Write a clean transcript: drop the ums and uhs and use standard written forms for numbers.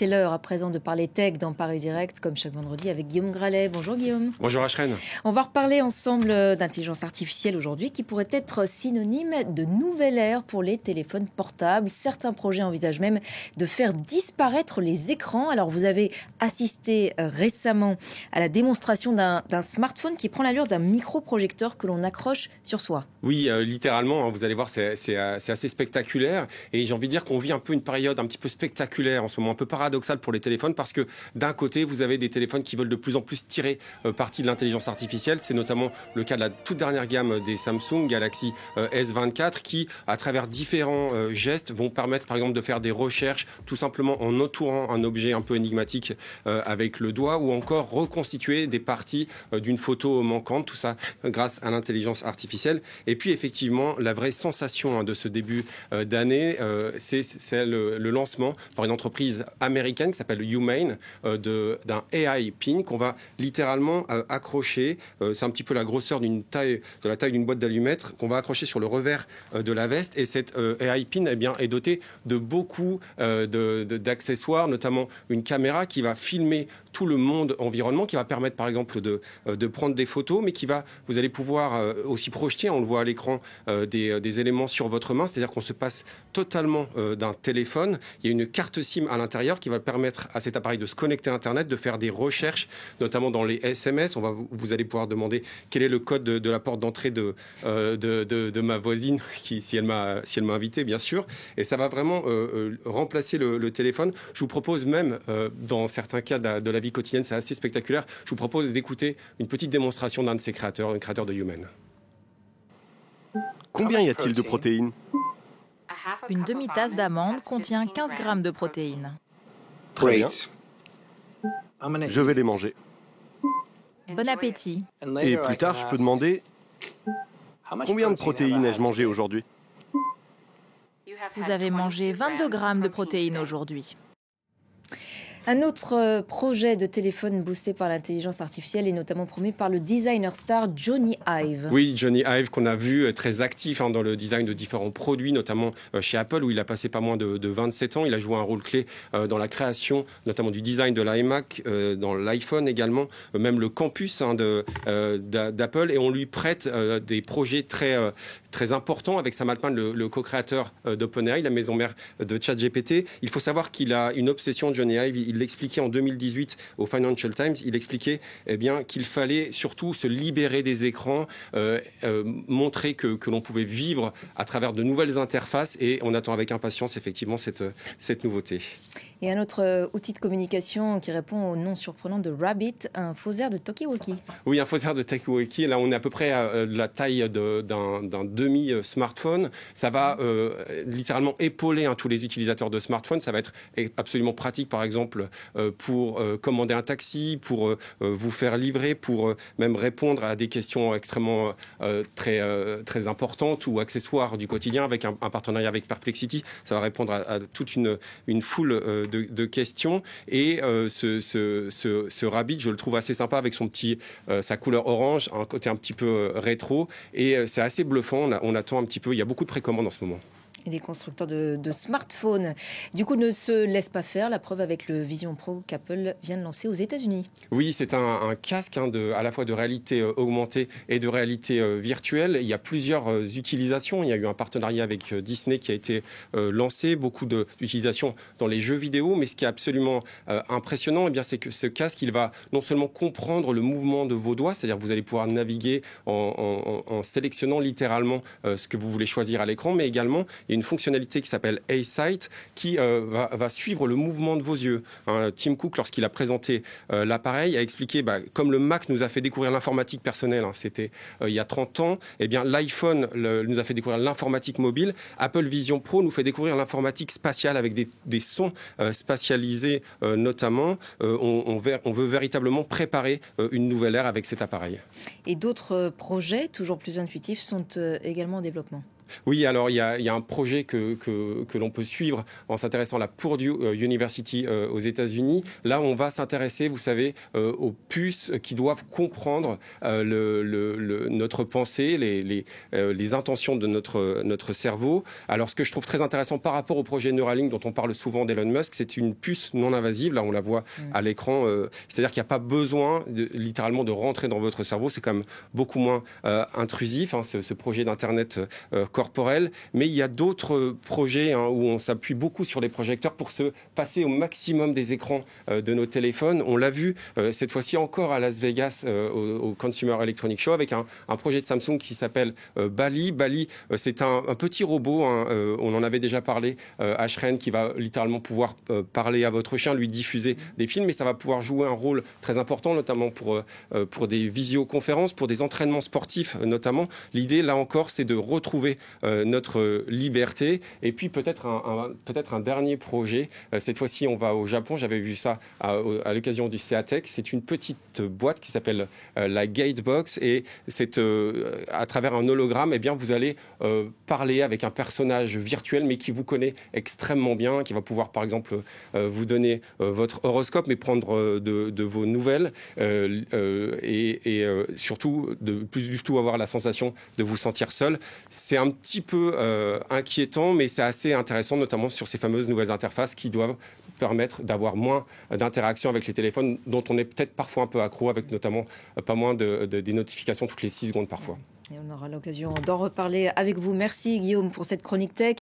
C'est l'heure à présent de parler tech dans Paris Direct, comme chaque vendredi avec Guillaume Gralet. Bonjour Guillaume. Bonjour Ashren. On va reparler ensemble d'intelligence artificielle aujourd'hui qui pourrait être synonyme de nouvelle ère pour les téléphones portables. Certains projets envisagent même de faire disparaître les écrans. Alors vous avez assisté récemment à la démonstration d'un smartphone qui prend l'allure d'un microprojecteur que l'on accroche sur soi. Oui, littéralement, vous allez voir, c'est assez spectaculaire. Et j'ai envie de dire qu'on vit un peu une période un petit peu spectaculaire en ce moment, un peu paradoxale pour les téléphones, parce que d'un côté, vous avez des téléphones qui veulent de plus en plus tirer parti de l'intelligence artificielle. C'est notamment le cas de la toute dernière gamme des Samsung Galaxy S24 qui, à travers différents gestes, vont permettre par exemple de faire des recherches tout simplement en entourant un objet un peu énigmatique avec le doigt, ou encore reconstituer des parties d'une photo manquante, tout ça grâce à l'intelligence artificielle. Et puis effectivement, la vraie sensation de ce début d'année, c'est le lancement par une entreprise américaine qui s'appelle Humane d'un AI pin qu'on va littéralement accrocher. C'est un petit peu la grosseur de la taille d'une boîte d'allumettes qu'on va accrocher sur le revers de la veste. Et cette AI pin est dotée de beaucoup d'accessoires, notamment une caméra qui va filmer tout le monde environnement, qui va permettre par exemple de prendre des photos, mais vous allez pouvoir aussi projeter, on le voit à l'écran, des éléments sur votre main, c'est-à-dire qu'on se passe totalement d'un téléphone. Il y a une carte SIM à l'intérieur qui va permettre à cet appareil de se connecter à Internet, de faire des recherches, notamment dans les SMS. Vous allez pouvoir demander quel est le code de la porte d'entrée de ma voisine, si elle m'a invité, bien sûr. Et ça va vraiment remplacer le téléphone. Je vous propose même, dans certains cas de la vie quotidienne, c'est assez spectaculaire, je vous propose d'écouter une petite démonstration d'un de ses créateurs, un créateur de Humane. Combien y a-t-il de protéines ? Une demi-tasse d'amande contient 15 grammes de protéines. Très bien. Je vais les manger. Bon appétit. Et plus tard, je peux demander combien de protéines ai-je mangé aujourd'hui ? Vous avez mangé 22 grammes de protéines aujourd'hui. Un autre projet de téléphone boosté par l'intelligence artificielle est notamment promu par le designer star Jony Ive. Oui, Jony Ive qu'on a vu très actif dans le design de différents produits, notamment chez Apple où il a passé pas moins de 27 ans. Il a joué un rôle clé dans la création notamment du design de l'iMac, dans l'iPhone également, même le campus d'Apple. Et on lui prête des projets très importants avec Sam Altman, le co-créateur d'OpenAI, la maison mère de ChatGPT. Il faut savoir qu'il a une obsession, Jony Ive. Il l'expliquait en 2018 au Financial Times. Il expliquait qu'il fallait surtout se libérer des écrans, montrer que l'on pouvait vivre à travers de nouvelles interfaces, et on attend avec impatience effectivement cette nouveauté. Et un autre outil de communication qui répond au nom surprenant de Rabbit, un faussaire de Talkie-Walkie. Oui, un faussaire de Talkie-Walkie. Là, on est à peu près à la taille d'un demi-smartphone. Ça va littéralement épauler tous les utilisateurs de smartphones. Ça va être absolument pratique, par exemple, pour commander un taxi, pour vous faire livrer, pour même répondre à des questions extrêmement très importantes ou accessoires du quotidien, avec un partenariat avec Perplexity. Ça va répondre à toute une foule de questions. Et ce Rabbit, je le trouve assez sympa avec sa couleur orange, un côté un petit peu rétro. Et c'est assez bluffant. On attend un petit peu. Il y a beaucoup de précommandes en ce moment. Et les constructeurs de smartphones, du coup, ne se laissent pas faire. La preuve avec le Vision Pro qu'Apple vient de lancer aux États-Unis. Oui, c'est un casque à la fois de réalité augmentée et de réalité virtuelle. Il y a plusieurs utilisations. Il y a eu un partenariat avec Disney qui a été lancé, beaucoup d'utilisations dans les jeux vidéo. Mais ce qui est absolument impressionnant, c'est que ce casque, il va non seulement comprendre le mouvement de vos doigts, c'est-à-dire que vous allez pouvoir naviguer en sélectionnant littéralement ce que vous voulez choisir à l'écran, mais également il y a une fonctionnalité qui s'appelle A-Sight qui va suivre le mouvement de vos yeux. Tim Cook, lorsqu'il a présenté l'appareil, a expliqué, comme le Mac nous a fait découvrir l'informatique personnelle, c'était il y a 30 ans, l'iPhone nous a fait découvrir l'informatique mobile. Apple Vision Pro nous fait découvrir l'informatique spatiale avec des sons spatialisés notamment. On veut véritablement préparer une nouvelle ère avec cet appareil. Et d'autres projets, toujours plus intuitifs, sont également en développement. Oui, alors il y a un projet que l'on peut suivre en s'intéressant à la Purdue University aux États-Unis. Là, on va s'intéresser, vous savez, aux puces qui doivent comprendre notre pensée, les intentions de notre cerveau. Alors, ce que je trouve très intéressant par rapport au projet Neuralink dont on parle souvent d'Elon Musk, c'est une puce non invasive. Là, on la voit à l'écran. C'est-à-dire qu'il n'y a pas besoin, littéralement, de rentrer dans votre cerveau. C'est quand même beaucoup moins intrusif, hein, ce projet d'Internet corporel. Mais il y a d'autres projets où on s'appuie beaucoup sur les projecteurs pour se passer au maximum des écrans de nos téléphones. On l'a vu cette fois-ci encore à Las Vegas au Consumer Electronics Show avec un projet de Samsung qui s'appelle Bali. Bali, c'est un petit robot, on en avait déjà parlé, Ashren, qui va littéralement pouvoir parler à votre chien, lui diffuser des films, mais ça va pouvoir jouer un rôle très important, notamment pour des visioconférences, pour des entraînements sportifs notamment. L'idée, là encore, c'est de retrouver notre liberté. Et puis peut-être un dernier projet. Cette fois-ci, on va au Japon. J'avais vu ça à l'occasion du Seatech. C'est une petite boîte qui s'appelle la Gatebox. Et c'est à travers un hologramme, eh bien, vous allez parler avec un personnage virtuel, mais qui vous connaît extrêmement bien, qui va pouvoir, par exemple, vous donner votre horoscope, mais prendre de vos nouvelles et surtout de plus du tout avoir la sensation de vous sentir seul. C'est un petit peu inquiétant, mais c'est assez intéressant, notamment sur ces fameuses nouvelles interfaces qui doivent permettre d'avoir moins d'interactions avec les téléphones dont on est peut-être parfois un peu accro, avec notamment pas moins des notifications toutes les 6 secondes parfois. Et on aura l'occasion d'en reparler avec vous. Merci Guillaume pour cette chronique tech.